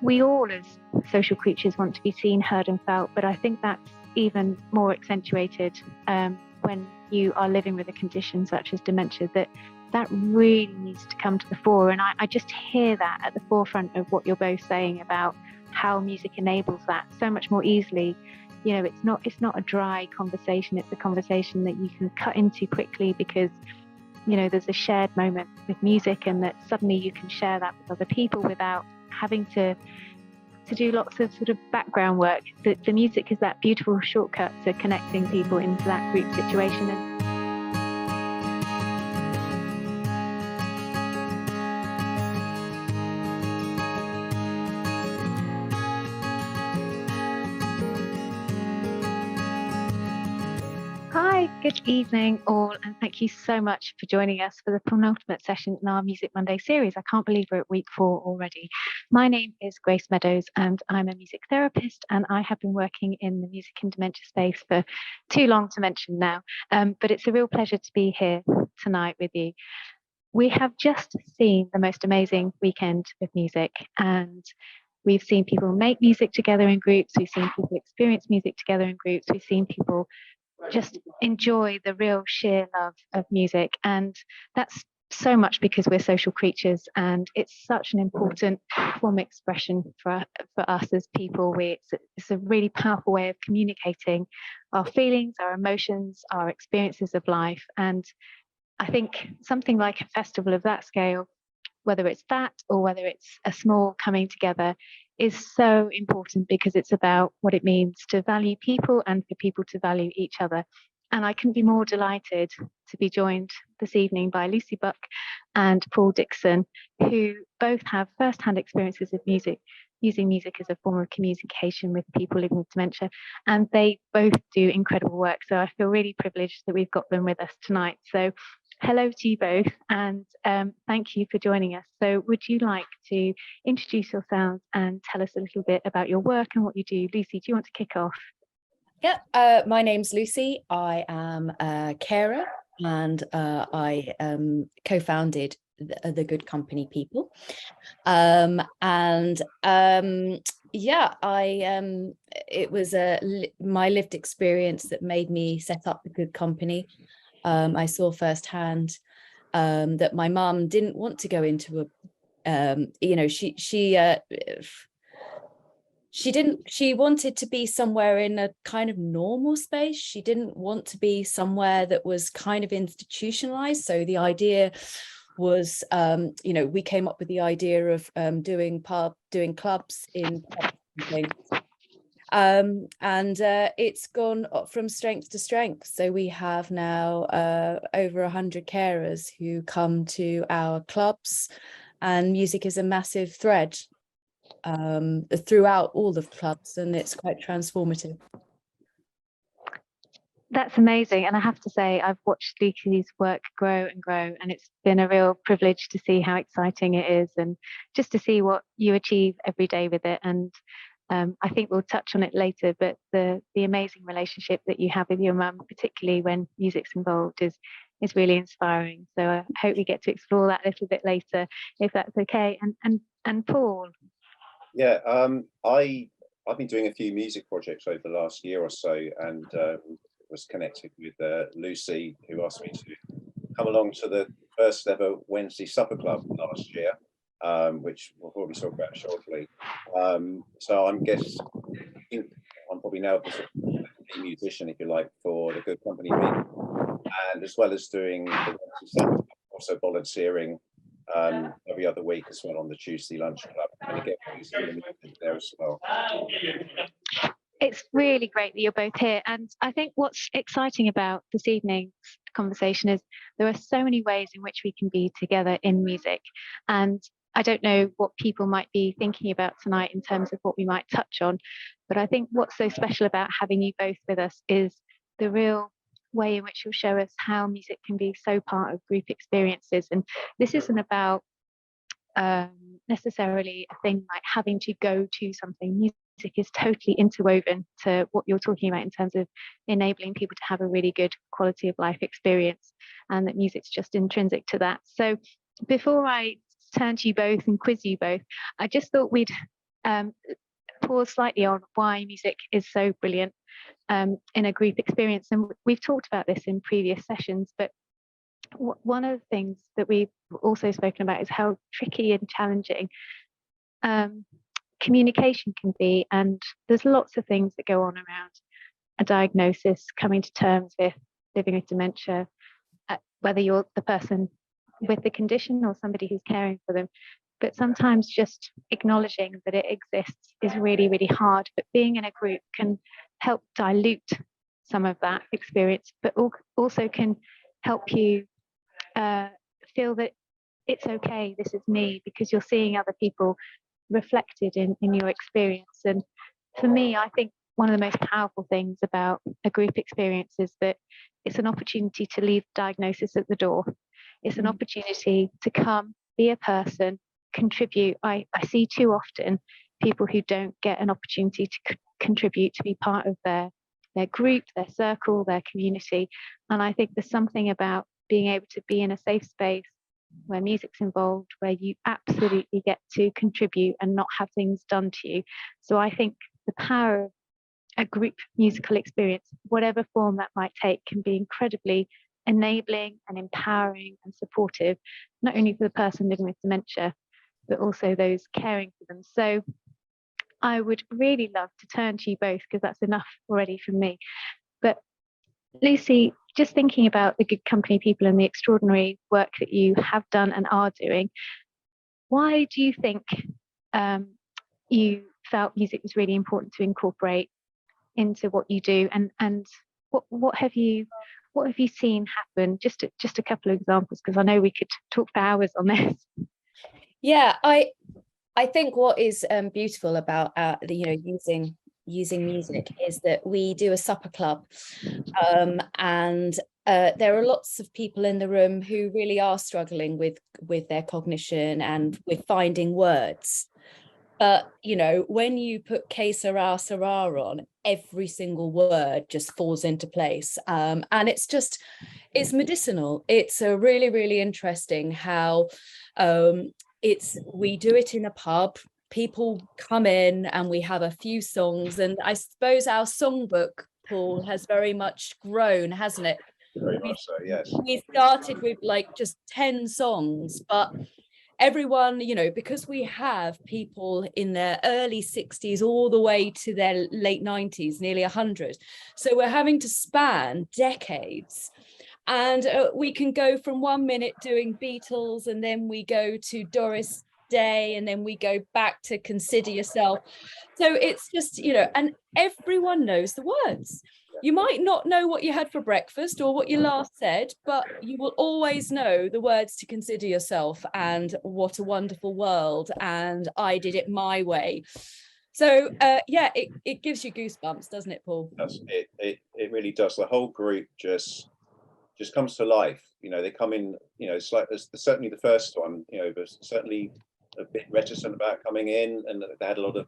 we all as social creatures want to be seen, heard and felt, but I think that's even more accentuated when you are living with a condition such as dementia, that really needs to come to the fore. And I just hear that at the forefront of what you're both saying about how music enables that so much more easily. It's not a dry conversation, it's a conversation that you can cut into quickly because there's a shared moment with music, and that suddenly you can share that with other people without having to do lots of sort of background work. The music is that beautiful shortcut to connecting people into that group situation. Hi, good evening all, and thank you so much for joining us for the penultimate session in our Music Monday series. I can't believe we're at week 4 already. My name is Grace Meadows and I'm a music therapist, and I have been working in the music and dementia space for too long to mention now, but it's a real pleasure to be here tonight with you. We have just seen the most amazing weekend of music, and we've seen people make music together in groups, we've seen people experience music together in groups, we've seen people just enjoy the real sheer love of music. And that's so much because we're social creatures, and it's such an important form of expression for us as people. It's a really powerful way of communicating our feelings, our emotions, our experiences of life. And I think something like a festival of that scale, whether it's that or whether it's a small coming together, is so important because it's about what it means to value people and for people to value each other. And I couldn't be more delighted to be joined this evening by Lucy Buck and Paul Dixon, who both have first-hand experiences of music, using music as a form of communication with people living with dementia, and they both do incredible work. So I feel really privileged that we've got them with us tonight. So hello to you both, and thank you for joining us. So would you like to introduce yourselves and tell us a little bit about your work and what you do? Lucy, do you want to kick off? Yeah, my name's Lucy. I am a carer, and I co-founded the Good Company People. It was my lived experience that made me set up the Good Company. I saw firsthand that my mum didn't want to go into she wanted to be somewhere in a kind of normal space. She didn't want to be somewhere that was kind of institutionalized. So the idea was, we came up with the idea of doing clubs in pubs and things. It's gone from strength to strength. So we have now over 100 carers who come to our clubs, and music is a massive thread throughout all the clubs, and it's quite transformative. That's amazing. And I have to say, I've watched Lucy's work grow and grow, and it's been a real privilege to see how exciting it is, and just to see what you achieve every day with it. And I think we'll touch on it later, but the amazing relationship that you have with your mum, particularly when music's involved, is really inspiring. So I hope we get to explore that a little bit later, if that's okay. And Paul. Yeah, I've been doing a few music projects over the last year or so, and was connected with Lucy, who asked me to come along to the first ever Wednesday Supper Club last year, which we'll probably talk about shortly. So I'm probably now a musician, if you like, for the Good Company People, and as well as doing the Wednesday Supper Club, also volunteering every other week as well on the Tuesday Lunch Club, and you get music there as well. It's really great that you're both here, and I think what's exciting about this evening's conversation is there are so many ways in which we can be together in music, and I don't know what people might be thinking about tonight in terms of what we might touch on, but I think what's so special about having you both with us is the real way in which you'll show us how music can be so part of group experiences. And this isn't about necessarily a thing like having to go to something. Music is totally interwoven to what you're talking about in terms of enabling people to have a really good quality of life experience, and that music's just intrinsic to that. So before I turn to you both and quiz you both, I just thought we'd pause slightly on why music is so brilliant in a group experience. And we've talked about this in previous sessions, but one of the things that we've also spoken about is how tricky and challenging communication can be. And there's lots of things that go on around a diagnosis, coming to terms with living with dementia, whether you're the person with the condition or somebody who's caring for them. But sometimes just acknowledging that it exists is really, really hard. But being in a group can help dilute some of that experience, but also can help you feel that it's okay, this is me, because you're seeing other people reflected in your experience. And for me, I think one of the most powerful things about a group experience is that it's an opportunity to leave diagnosis at the door. It's an opportunity to come, be a person, contribute. I see too often people who don't get an opportunity to contribute, to be part of their group, their circle, their community. And I think there's something about being able to be in a safe space where music's involved, where you absolutely get to contribute and not have things done to you. So I think the power of a group musical experience, whatever form that might take, can be incredibly enabling and empowering and supportive, not only for the person living with dementia, but also those caring for them. So I would really love to turn to you both, because that's enough already from me. But Lucy, just thinking about the Good Company people and the extraordinary work that you have done and are doing, why do you think you felt music was really important to incorporate into what you do, and what have you seen happen? Just a couple of examples, because I know we could talk for hours on this. Yeah, I think what is beautiful about using music is that we do a supper club, and there are lots of people in the room who really are struggling with their cognition and with finding words. But when you put que sera sera on, every single word just falls into place, and it's medicinal. It's a really, really interesting how we do it in a pub. People come in and we have a few songs, and I suppose our songbook, Paul, has very much grown, hasn't it? Very much so, yes. We started with like just 10 songs, but everyone, because we have people in their early 60s all the way to their late 90s, nearly 100. So we're having to span decades. And we can go from 1 minute doing Beatles, and then we go to Doris Day, and then we go back to Consider Yourself. So it's just, and everyone knows the words. You might not know what you had for breakfast or what you last said, but you will always know the words to Consider Yourself and What a Wonderful World and I Did It My Way. So it gives you goosebumps, doesn't it, Paul? It really does. The whole group just comes to life. They come in, it's like certainly the first one, was certainly a bit reticent about coming in, and they had a lot of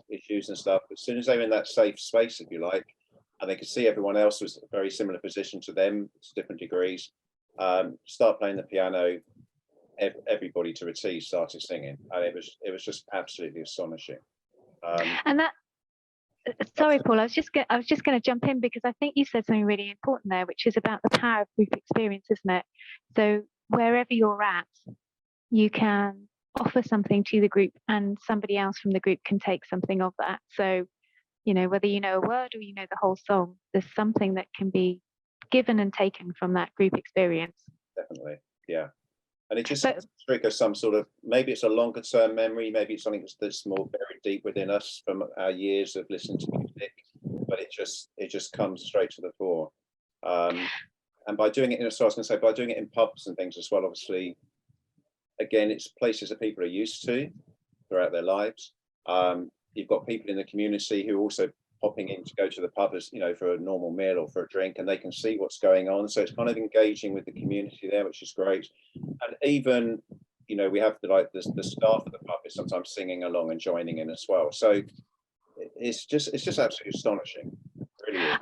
issues and stuff. But as soon as they're in that safe space, if you like, and they could see everyone else was a very similar position to them to different degrees, start playing the piano, everybody to a T started singing, and it was just absolutely astonishing. And that, sorry, Paul, I was just going to jump in, because I think you said something really important there, which is about the power of group experience, isn't it? So wherever you're at, you can offer something to the group, and somebody else from the group can take something of that. So whether you know a word or the whole song, there's something that can be given and taken from that group experience. Definitely, yeah. And it just triggers some sort of, maybe it's a longer term memory, maybe it's something that's more buried deep within us from our years of listening to music, but it just comes straight to the fore. And by doing it, so I was going to say, by doing it in pubs and things as well, obviously, again, it's places that people are used to throughout their lives. You've got people in the community who are also popping in to go to the pub, as for a normal meal or for a drink, and they can see what's going on. So it's kind of engaging with the community there, which is great. And even we have the staff of the pub is sometimes singing along and joining in as well. So it's just absolutely astonishing. Really is.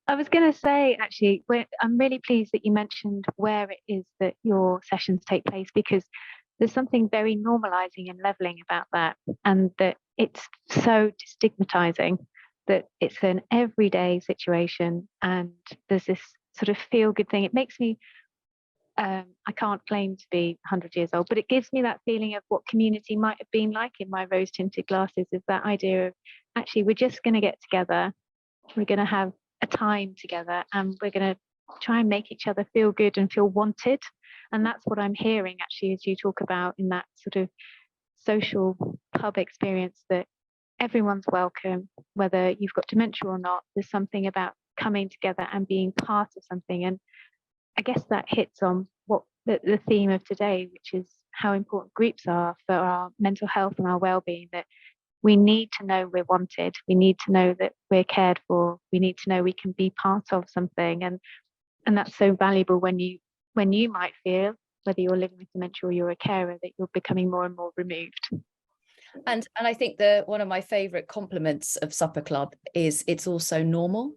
I was going to say, actually, I'm really pleased that you mentioned where it is that your sessions take place, because there's something very normalizing and leveling about that, and that it's so destigmatizing that it's an everyday situation, and there's this sort of feel good thing. It makes me I can't claim to be 100 years old, but it gives me that feeling of what community might have been like in my rose tinted glasses, is that idea of actually we're just going to get together, we're going to have a time together, and we're going to try and make each other feel good and feel wanted. And that's what I'm hearing actually as you talk about in that sort of social pub experience, that everyone's welcome, whether you've got dementia or not. There's something about coming together and being part of something. And I guess that hits on what the theme of today, which is how important groups are for our mental health and our well-being, that we need to know we're wanted, we need to know that we're cared for, we need to know we can be part of something. And that's so valuable when you might feel, whether you're living with dementia or you're a carer, that you're becoming more and more removed. And I think one of my favorite compliments of Supper Club is it's also normal.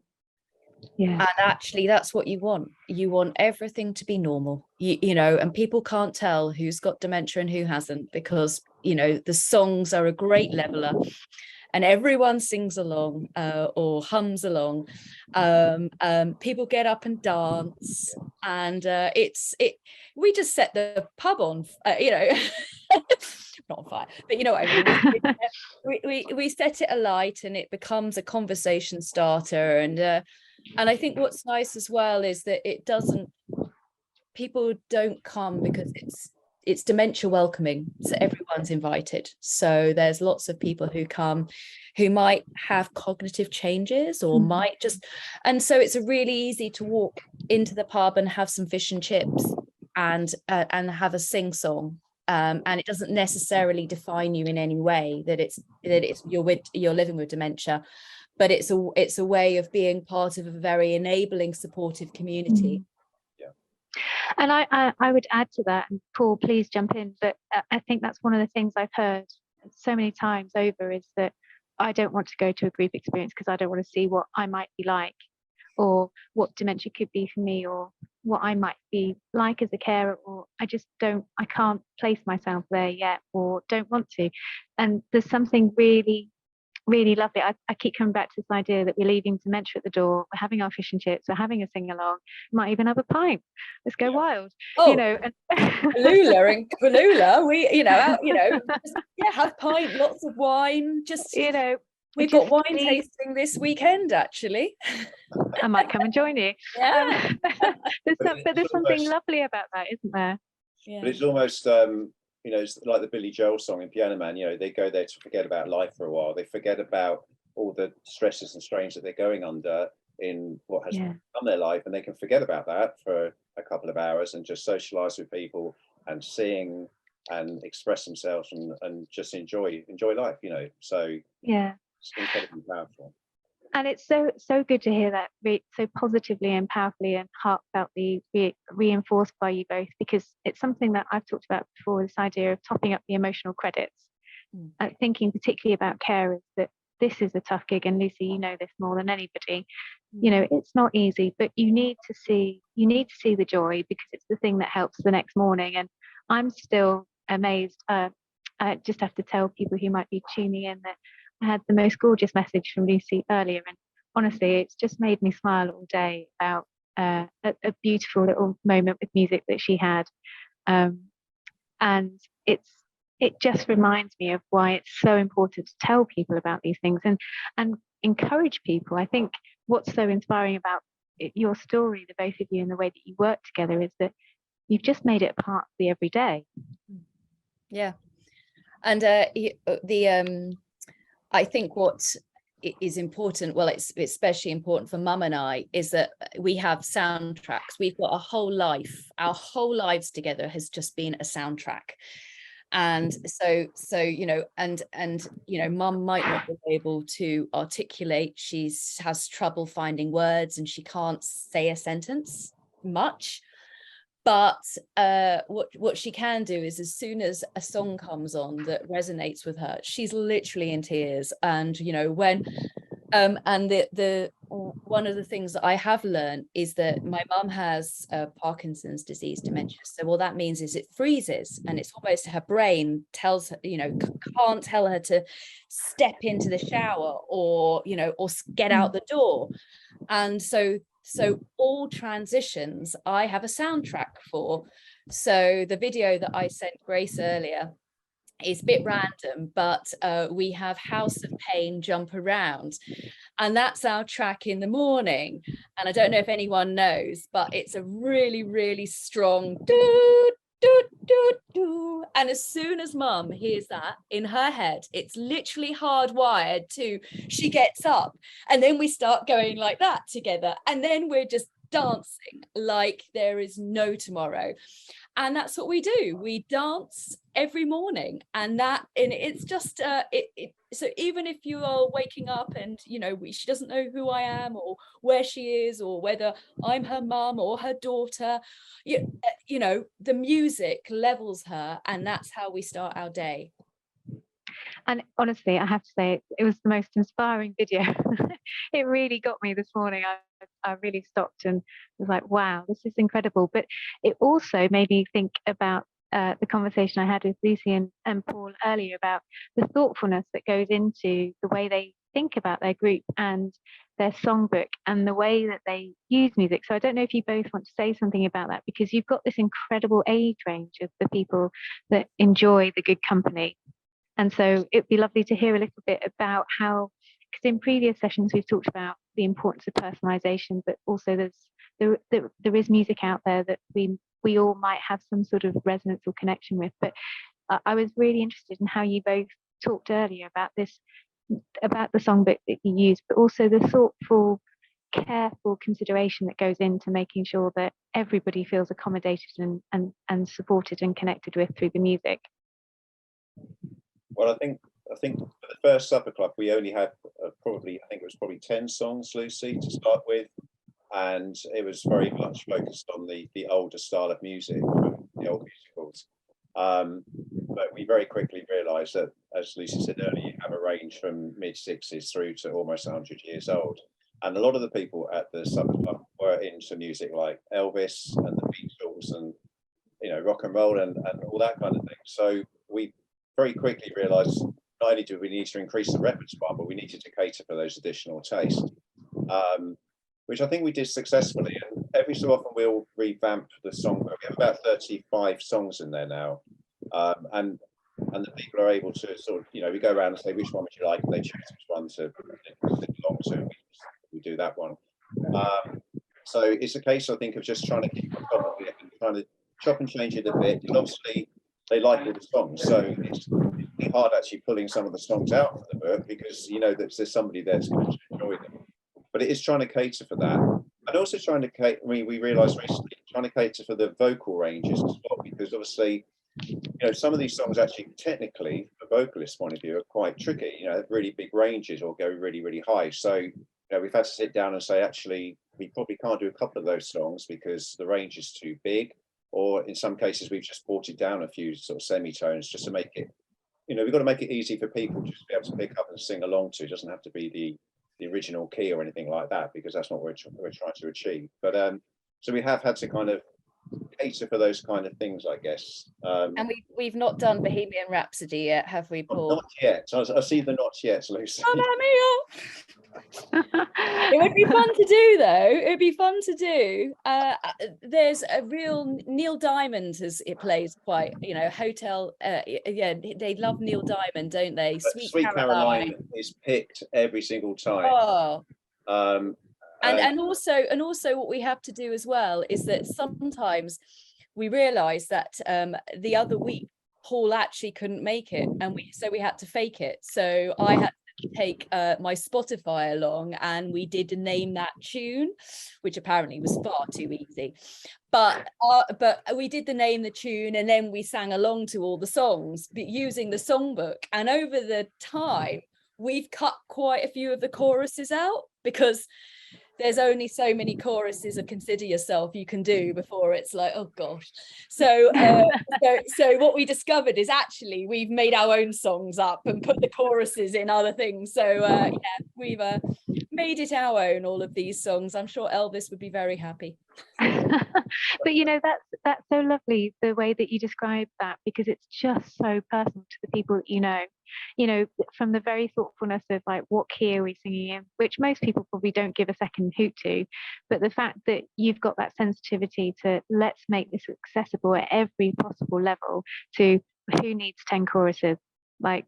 Yeah. And actually that's what you want. You want everything to be normal, you know, and people can't tell who's got dementia and who hasn't, because, you know, the songs are a great leveler and everyone sings along or hums along. People get up and dance, and we just set the pub on, you know, not on fire, but you know what I mean. We set it alight, and it becomes a conversation starter. And I think what's nice as well is that people don't come because it's dementia welcoming, so everyone's invited. So there's lots of people who come who might have cognitive changes or might just, and so it's really easy to walk into the pub and have some fish and chips and have a sing song, and it doesn't necessarily define you in any way that you're living with dementia, but it's a way of being part of a very enabling, supportive community. And I would add to that, and Paul, please jump in, but I think that's one of the things I've heard so many times over, is that I don't want to go to a group experience because I don't want to see what I might be like, or what dementia could be for me, or what I might be like as a carer, or I can't place myself there yet, or don't want to. And there's something really, really lovely. I keep coming back to this idea that we're leaving dementia at the door, we're having our fish and chips, we're having a sing along, might even have a pint, let's go wild. You know, and Kalula, we have pint, lots of wine, just, you know, we've got wine tasting this weekend actually. I might come and join you. Yeah. There's something lovely about that, isn't there? Yeah. But it's almost you know, it's like the Billy Joel song in Piano Man. You know, they go there to forget about life for a while. They forget about all the stresses and strains that they're going under in what has become their life, and they can forget about that for a couple of hours and just socialize with people and sing and express themselves and just enjoy life. You know, so it's incredibly powerful. And it's so good to hear that so positively and powerfully and heartfeltly reinforced by you both, because it's something that I've talked about before, this idea of topping up the emotional credits. Thinking particularly about carers, that this is a tough gig, and Lucy, you know this more than anybody. You know, it's not easy, but you need to see the joy, because it's the thing that helps the next morning. And I'm still amazed. I just have to tell people who might be tuning in that I had the most gorgeous message from Lucy earlier, and honestly, it's just made me smile all day about a beautiful little moment with music that she had, and it just reminds me of why it's so important to tell people about these things and encourage people. I think what's so inspiring about your story, the both of you, and the way that you work together, is that you've just made it a part of the everyday. Yeah, and I think what is important, well, it's especially important for Mum and I, is that we have soundtracks. We've got a whole life. Our whole lives together has just been a soundtrack. And so you know, and you know, Mum might not be able to articulate. She has trouble finding words, and she can't say a sentence much. But what she can do is, as soon as a song comes on that resonates with her, she's literally in tears. And you know, And the one of the things that I have learned is that my mum has Parkinson's disease, dementia. So what that means is it freezes, and it's almost her brain tells her, can't tell her to step into the shower or get out the door. And so all transitions I have a soundtrack for. So the video that I sent Grace earlier is a bit random, but we have House of Pain, Jump Around, and that's our track in the morning. And I don't know if anyone knows, but it's a really, really strong do, do, do, do. And as soon as mum hears that in her head, it's literally hardwired to, she gets up, and then we start going like that together, and then we're just dancing like there is no tomorrow. And that's what we do. We dance every morning, and it's just so even if you are waking up and she doesn't know who I am or where she is or whether I'm her mum or her daughter, the music levels her, and that's how we start our day. And honestly, I have to say, it was the most inspiring video. It really got me this morning. I really stopped and was like, wow, this is incredible. But it also made me think about the conversation I had with Lucy and Paul earlier about the thoughtfulness that goes into the way they think about their group and their songbook and the way that they use music. So I don't know if you both want to say something about that, because you've got this incredible age range of the people that enjoy the good company. And so it'd be lovely to hear a little bit about how, because in previous sessions we've talked about the importance of personalization, but also there is music out there that we all might have some sort of resonance or connection with. But I was really interested in how you both talked earlier about the songbook that you use, but also the thoughtful, careful consideration that goes into making sure that everybody feels accommodated and supported and connected with through the music. Well, I think for the first supper club we only had probably 10 songs, Lucy, to start with, and it was very much focused on the older style of music, the old musicals. But we very quickly realised that, as Lucy said earlier, you have a range from mid-60s through to almost 100 years old, and a lot of the people at the supper club were into music like Elvis and the Beatles and rock and roll and all that kind of thing. So we very quickly realised not only do we need to increase the repertoire, but we needed to cater for those additional tastes, which I think we did successfully. And every so often we'll revamp the song. We have about 35 songs in there now, and the people are able to sort of, we go around and say, which one would you like, and they choose which one to sing along to. We do that one. So it's a case, I think, of just trying to keep on top of it and trying to chop and change it a bit. And obviously, they like all the songs, so it's hard actually pulling some of the songs out of the book, because that there's somebody there that's going to enjoy them. But it is trying to cater for that, and also trying to cater. We realised recently trying to cater for the vocal ranges as well, because obviously, some of these songs actually technically, from a vocalist point of view, are quite tricky. Have really big ranges or go really, really high. So we've had to sit down and say, actually, we probably can't do a couple of those songs because the range is too big. Or in some cases, we've just brought it down a few sort of semitones just to make it, we've got to make it easy for people just to be able to pick up and sing along to. It doesn't have to be the original key or anything like that, because that's not what we're trying to achieve. But so we have had to kind of cater for those kind of things, I guess. And we've not done Bohemian Rhapsody yet, have we, Paul? Not yet. I see the not yet, Lucy. It would be fun to do, though. It'd be fun to do. There's a real Neil Diamond, as it plays quite, Hotel. They love Neil Diamond, don't they? Sweet Caroline is picked every single time. Oh. And also what we have to do as well is that sometimes we realise that the other week Paul actually couldn't make it, and we had to fake it. So I had to take my Spotify along, and we did name that tune, which apparently was far too easy. But we did name the tune, and then we sang along to all the songs, but using the songbook. And over the time, we've cut quite a few of the choruses out, because there's only so many choruses of Consider Yourself you can do before it's like, oh gosh. So so what we discovered is actually we've made our own songs up and put the choruses in other things. So we've made it our own, all of these songs. I'm sure Elvis would be very happy. But you know, that's so lovely, the way that you describe that, because it's just so personal to the people that you know, from the very thoughtfulness of like, what key are we singing in, which most people probably don't give a second hoot to, but the fact that you've got that sensitivity to, let's make this accessible at every possible level, to who needs 10 choruses, like,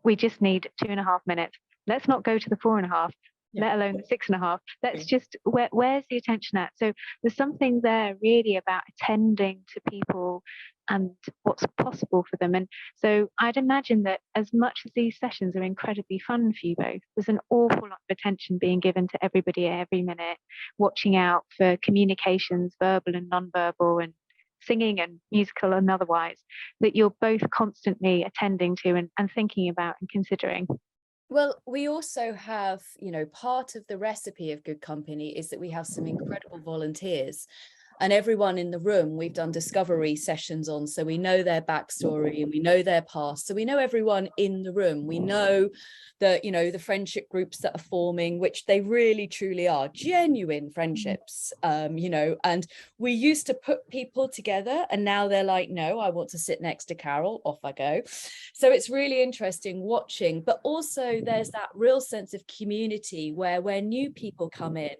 we just need 2.5 minutes, let's not go to the 4.5, let alone the 6.5. That's just where's the attention at? So there's something there really about attending to people and what's possible for them. And so I'd imagine that as much as these sessions are incredibly fun for you both, there's an awful lot of attention being given to everybody at every minute, watching out for communications, verbal and non-verbal, and singing and musical and otherwise, that you're both constantly attending to and thinking about and considering. Well, we also have, you know, part of the recipe of good company is that we have some incredible volunteers, and everyone in the room we've done discovery sessions on, so we know their backstory and we know their past, so we know everyone in the room. We know that, you know, the friendship groups that are forming, which they really truly are genuine friendships, you know, and we used to put people together and now they're like, no, I want to sit next to Carol, off I go. So it's really interesting watching, but also there's that real sense of community where new people come in,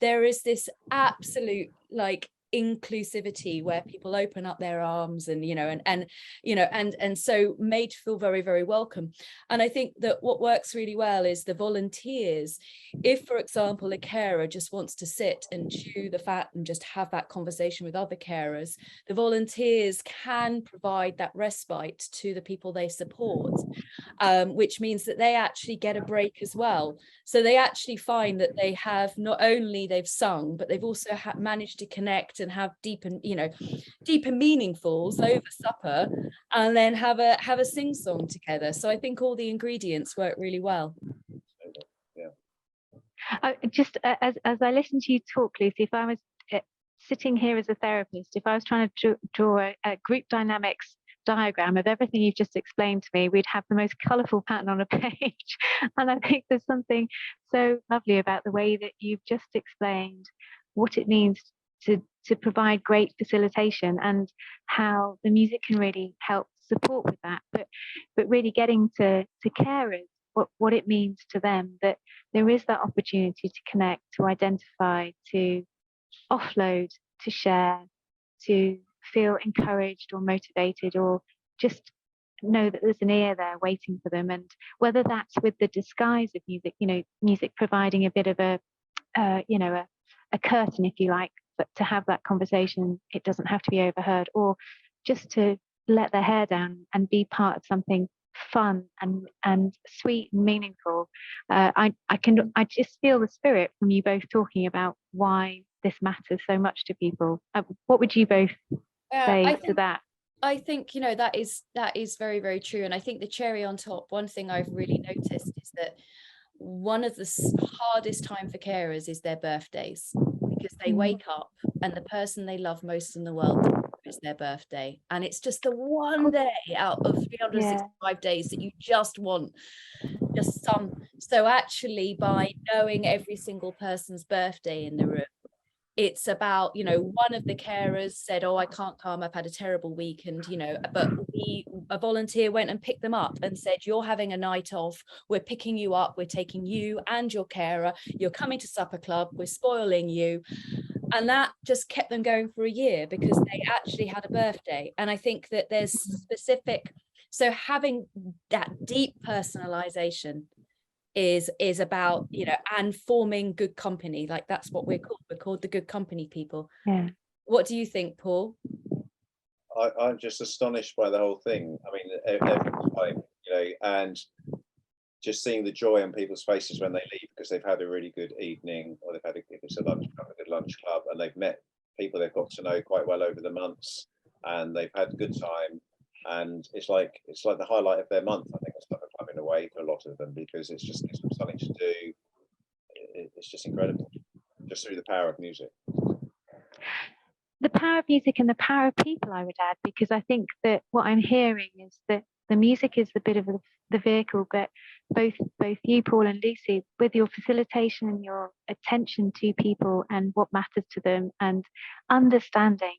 there is this absolute like inclusivity where people open up their arms and you know and so made to feel very, very welcome. And I think that what works really well is the volunteers. If, for example, a carer just wants to sit and chew the fat and just have that conversation with other carers, the volunteers can provide that respite to the people they support, which means that they actually get a break as well. So they actually find that they have not only they've sung, but they've also managed to connect and have deeper meaningfuls over supper, and then have a sing song together. So I think all the ingredients work really well. Yeah. Just as I listen to you talk, Lucy, if I was sitting here as a therapist, if I was trying to draw a group dynamics diagram of everything you've just explained to me, we'd have the most colourful pattern on a page. And I think there's something so lovely about the way that you've just explained what it means to provide great facilitation and how the music can really help support with that, but really getting to carers what it means to them, that there is that opportunity to connect, to identify, to offload, to share, to feel encouraged or motivated, or just know that there's an ear there waiting for them. And whether that's with the disguise of music, you know, music providing a bit of a curtain, if you like, but to have that conversation, it doesn't have to be overheard, or just to let their hair down and be part of something fun and sweet and meaningful. I just feel the spirit from you both talking about why this matters so much to people. What would you both say to that? I think, you know, that is very, very true. And I think the cherry on top, one thing I've really noticed is that one of the hardest time for carers is their birthdays, because they wake up and the person they love most in the world is their birthday, and it's just the one day out of 365 days that you just want just some. So actually, by knowing every single person's birthday in the room, it's about, you know, one of the carers said, oh, I can't come, I've had a terrible week, and you know, but a volunteer went and picked them up and said, you're having a night off, we're picking you up, we're taking you and your carer, you're coming to supper club, we're spoiling you. And that just kept them going for a year because they actually had a birthday. And I think that there's specific, so having that deep personalization is about, you know, and forming good company. Like that's what we're called the good company people. Yeah. What do you think, Paul? I'm just astonished by the whole thing. I mean, every time, you know, and just seeing the joy on people's faces when they leave because they've had a really good evening, or they've had if it's a lunch club, a good lunch club, and they've met people they've got to know quite well over the months, and they've had a good time, and it's like the highlight of their month. I think it's like a club in a way for a lot of them, because it's just gives them something to do. It's just incredible, just through the power of music. The power of music and the power of people, I would add, because I think that what I'm hearing is that the music is the bit of the vehicle, but both you, Paul, and Lucy, with your facilitation and your attention to people and what matters to them, and understanding.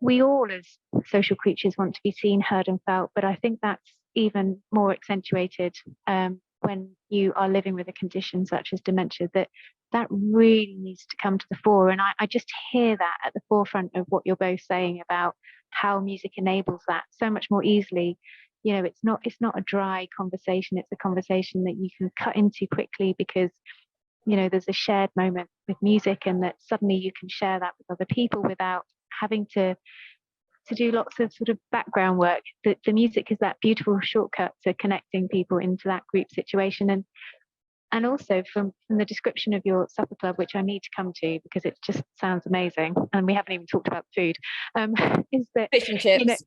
We all as social creatures want to be seen, heard, and felt, but I think that's even more accentuated when you are living with a condition such as dementia, that really needs to come to the fore. And I just hear that at the forefront of what you're both saying about how music enables that so much more easily. It's not a dry conversation. It's a conversation that you can cut into quickly because there's a shared moment with music, and that suddenly you can share that with other people without having to do lots of sort of background work. The music is that beautiful shortcut to connecting people into that group situation. And also from the description of your supper club, which I need to come to because it just sounds amazing, and we haven't even talked about food, is that fish and chips.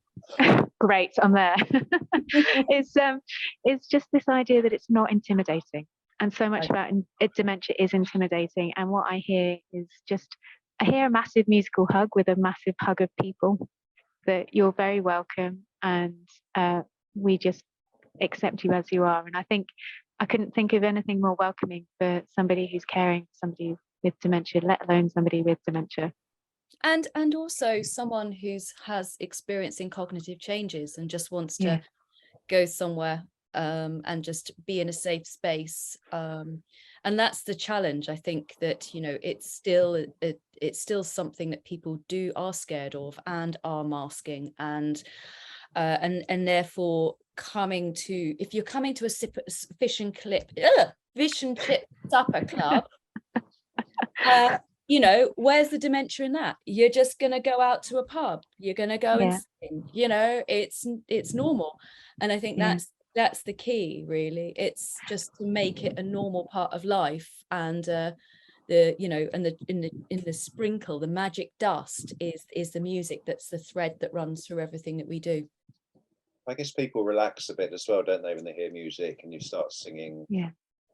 Great, I'm there. It's just this idea that it's not intimidating, and so much about dementia is intimidating. And what I hear is I hear a massive musical hug with a massive hug of people, that you're very welcome, and we just accept you as you are. And I think I couldn't think of anything more welcoming for somebody who's caring for somebody with dementia, let alone somebody with dementia. And also someone has experience in cognitive changes and just wants to go somewhere and just be in a safe space. And that's the challenge. I think that, it's still something that people are scared of and are masking, and therefore if you're coming to a fish and chip supper club, where's the dementia in that? You're just going to go out to a pub, you're going to go and sing, it's normal. And I think that's the key, really. It's just to make it a normal part of life. And in the sprinkle, the magic dust is the music. That's the thread that runs through everything that we do. I guess people relax a bit as well, don't they, when they hear music and you start singing.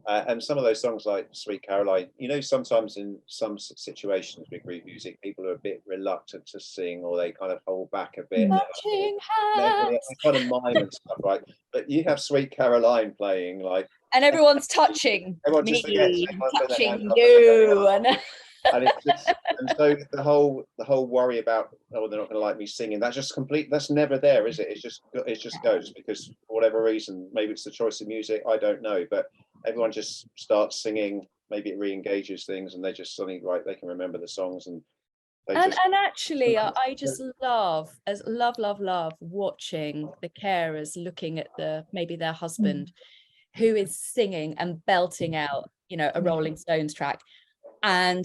And some of those songs like Sweet Caroline, sometimes in some situations with group music, people are a bit reluctant to sing, or they kind of hold back a bit. Touching They kind of mime and stuff, right? But you have Sweet Caroline playing, and everyone's touching everyone me, just forgets, touching you, and it's just, and so the whole worry about, they're not going to like me singing, that's never there, is it? It just goes, because for whatever reason, maybe it's the choice of music, I don't know, but everyone just starts singing. Maybe it re-engages things, and they just suddenly, they can remember the songs, and actually I just love watching the carers looking at maybe their husband who is singing and belting out a Rolling Stones track, and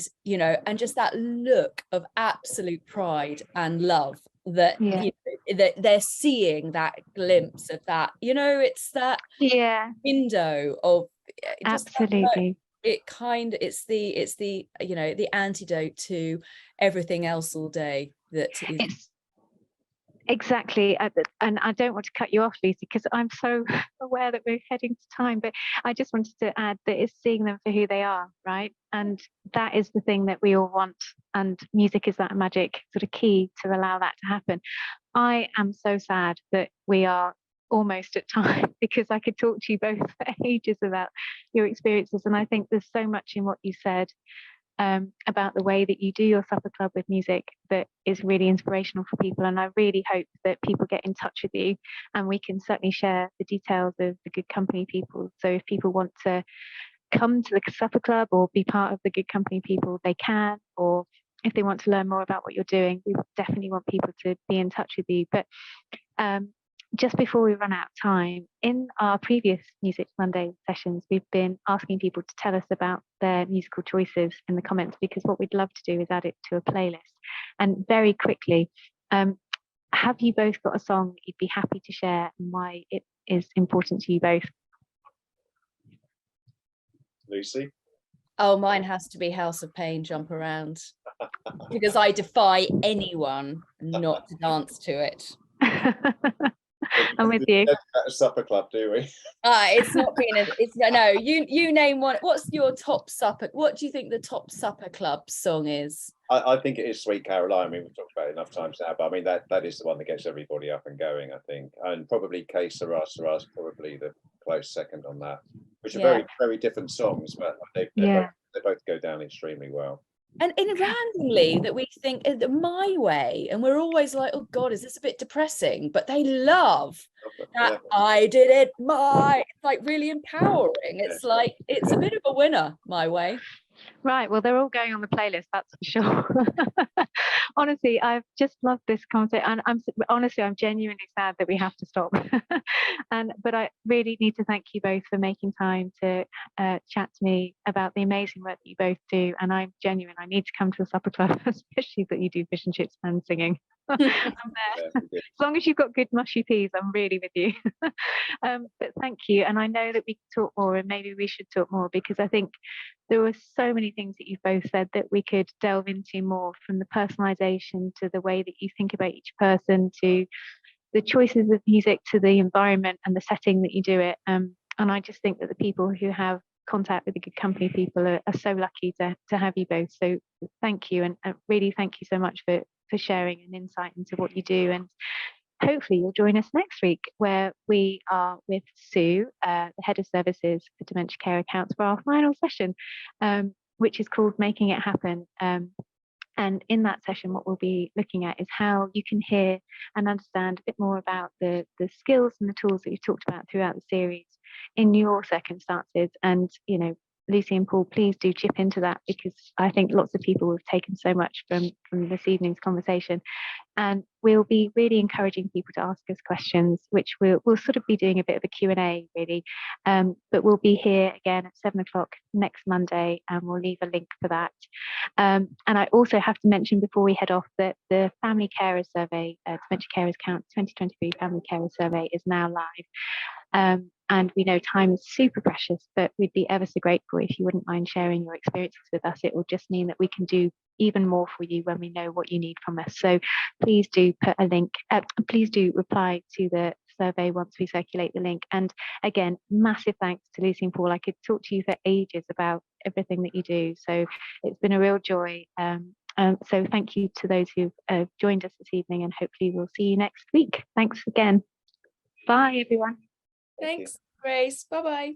just that look of absolute pride and love that that they're seeing, that glimpse of that, it's that window of absolutely. It's the the antidote to everything else all day. It's exactly. And I don't want to cut you off, Lucy, because I'm so aware that we're heading to time, but I just wanted to add that it's seeing them for who they are, right? And that is the thing that we all want, and music is that magic sort of key to allow that to happen. I am so sad that we are almost at time, because I could talk to you both for ages about your experiences, and I think there's so much in what you said about the way that you do your supper club with music that is really inspirational for people. And I really hope that people get in touch with you, and we can certainly share the details of the Good Company people. So if people want to come to the supper club or be part of the Good Company people, they can, or if they want to learn more about what you're doing, we definitely want people to be in touch with you. But just before we run out of time, in our previous Music Monday sessions, we've been asking people to tell us about their musical choices in the comments, because what we'd love to do is add it to a playlist. And very quickly, have you both got a song that you'd be happy to share, and why it is important to you both? Lucy? Oh, mine has to be House of Pain, Jump Around, because I defy anyone not to dance to it. I'm with you. At a supper club, do we? It's not been no, you name one. What's your top supper? What do you think the top supper club song is? I think it is Sweet Caroline. I mean, we've talked about it enough times now, but I mean that is the one that gets everybody up and going, I think. And probably Que Sera Sera is probably the close second on that, which are Yeah. very, very different songs, but they both go down extremely well. And randomly that we think my way, and we're always like, oh God, is this a bit depressing? But they love that I did it my, it's like really empowering. It's like, it's a bit of a winner, my way. Right, well, they're all going on the playlist, that's for sure. Honestly, I've just loved this conversation, and I'm genuinely sad that we have to stop. But I really need to thank you both for making time to chat to me about the amazing work that you both do. And I'm genuine. I need to come to a supper club, especially that you do fish and chips and singing. I'm there. As long as you've got good mushy peas, I'm really with you. But thank you. And I know that we can talk more, and maybe we should talk more, because I think there were so many things that you've both said that we could delve into more, from the personalization to the way that you think about each person, to the choices of music, to the environment and the setting that you do it. And I just think that the people who have contact with the Good Company people are so lucky to have you both. So thank you, and really thank you so much for sharing an insight into what you do. And hopefully you'll join us next week, where we are with Sue, the head of services for dementia care accounts, for our final session, which is called Making It Happen. And in that session, what we'll be looking at is how you can hear and understand a bit more about the skills and the tools that you've talked about throughout the series in your circumstances. And, you know, Lucy and Paul, please do chip into that, because I think lots of people have taken so much from this evening's conversation. And we'll be really encouraging people to ask us questions, which we'll sort of be doing a bit of a Q&A, really. But we'll be here again at 7 o'clock next Monday, and we'll leave a link for that. And I also have to mention before we head off that the Family Carers Survey, Dementia Carers Count 2023 Family Carers Survey, is now live. And we know time is super precious, but we'd be ever so grateful if you wouldn't mind sharing your experiences with us. It will just mean that we can do even more for you when we know what you need from us. So please do put a link, please do reply to the survey once we circulate the link. And again, massive thanks to Lucy and Paul. I could talk to you for ages about everything that you do. So it's been a real joy. So thank you to those who've joined us this evening, and hopefully we'll see you next week. Thanks again. Bye, everyone. Thanks, Grace. Bye-bye.